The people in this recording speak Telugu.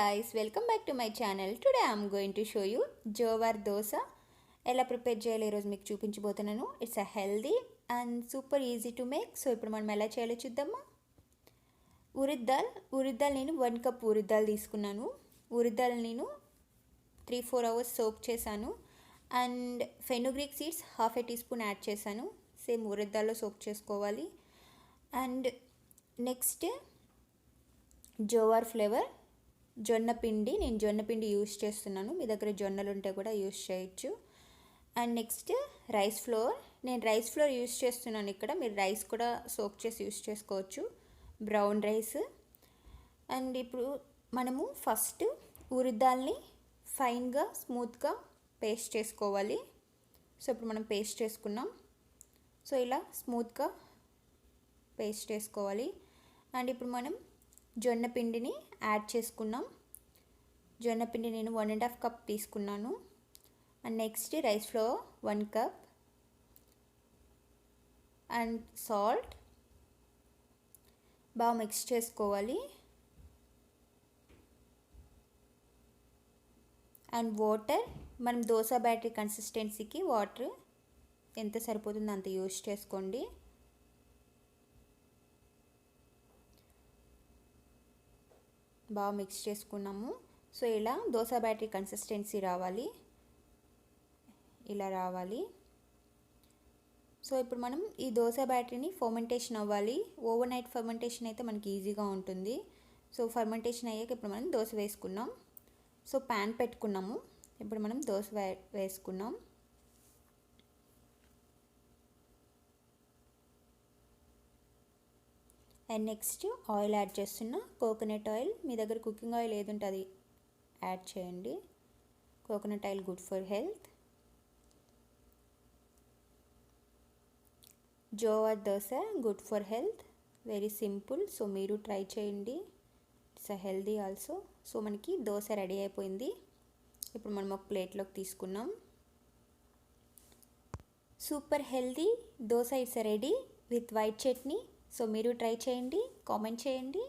guys, welcome back to my channel. Today I am going to show you Jowar Dosa. ఎలా ప్రిపేర్ చేయాలో ఈరోజు మీకు చూపించబోతున్నాను. It's a healthy and super easy to make. So ఇప్పుడు మనం ఎలా చేయాలో చూద్దామా. ఉరిద్దాల్ నేను 1 కప్ ఉరిద్దాల్ తీసుకున్నాను. ఉరిద్దాల్ నేను 3-4 అవర్స్ సోక్ చేశాను. And fenugreek seeds half a teaspoon add చేశాను. సేమ్ ఉరిద్దాల్లో సోక్ చేసుకోవాలి. అండ్ నెక్స్ట్ జోవార్ ఫ్లేవర్ జొన్న పిండి, నేను జొన్న పిండి యూస్ చేస్తున్నాను. మీ దగ్గర జొన్నలు ఉంటే కూడా యూస్ చేయొచ్చు. అండ్ నెక్స్ట్ రైస్ ఫ్లోర్, నేను రైస్ ఫ్లోర్ యూస్ చేస్తున్నాను. ఇక్కడ మీరు రైస్ కూడా సోక్ చేసి యూస్ చేసుకోవచ్చు, బ్రౌన్ రైస్. అండ్ ఇప్పుడు మనము ఫస్ట్ ఉరిద్దాల్ని ఫైన్గా స్మూత్గా పేస్ట్ చేసుకోవాలి. సో ఇప్పుడు మనం పేస్ట్ చేసుకున్నాం. సో ఇలా స్మూత్గా పేస్ట్ చేసుకోవాలి. అండ్ ఇప్పుడు మనం జొన్న పిండిని యాడ్ చేసుకున్నాం. జొన్న పిండి నేను 1.5 కప్ తీసుకున్నాను. And next rice flour 1 cup and salt బాగా మిక్స్ చేసుకోవాలి. అండ్ వాటర్, మనం దోశ బ్యాటర్ కన్సిస్టెన్సీకి వాటర్ ఎంత సరిపోతుందో అంత యూస్ చేసుకోండి. బాగా మిక్స్ చేసుకున్నాము. సో ఇలా దోశ బ్యాటర్ కన్సిస్టెన్సీ రావాలి, ఇలా రావాలి. సో ఇప్పుడు మనం ఈ దోశ బ్యాటరీని ఫర్మెంటేషన్ అవ్వాలి. ఓవర్ నైట్ ఫర్మెంటేషన్ అయితే మనకి ఈజీగా ఉంటుంది. సో ఫర్మెంటేషన్ అయ్యాక ఇప్పుడు మనం దోశ వేసుకున్నాం. సో ప్యాన్ పెట్టుకున్నాము. ఇప్పుడు మనం దోశ వేసుకున్నాం. అండ్ నెక్స్ట్ ఆయిల్ యాడ్ చేస్తున్నా, కోకోనట్ ఆయిల్. మీ దగ్గర కుకింగ్ ఆయిల్ ఏది ఉంటే అది యాడ్ చేయండి. Coconut oil good for health. Jowar dosa good for health, very simple. So మీరు ట్రై చేయండి, it's a healthy also. So మనకి దోశ రెడీ అయిపోయింది. ఇప్పుడు మనం ఒక ప్లేట్లోకి తీసుకున్నాం. Super healthy dosa it's ready with white chutney. So మీరు ట్రై చేయండి, కామెంట్ చేయండి.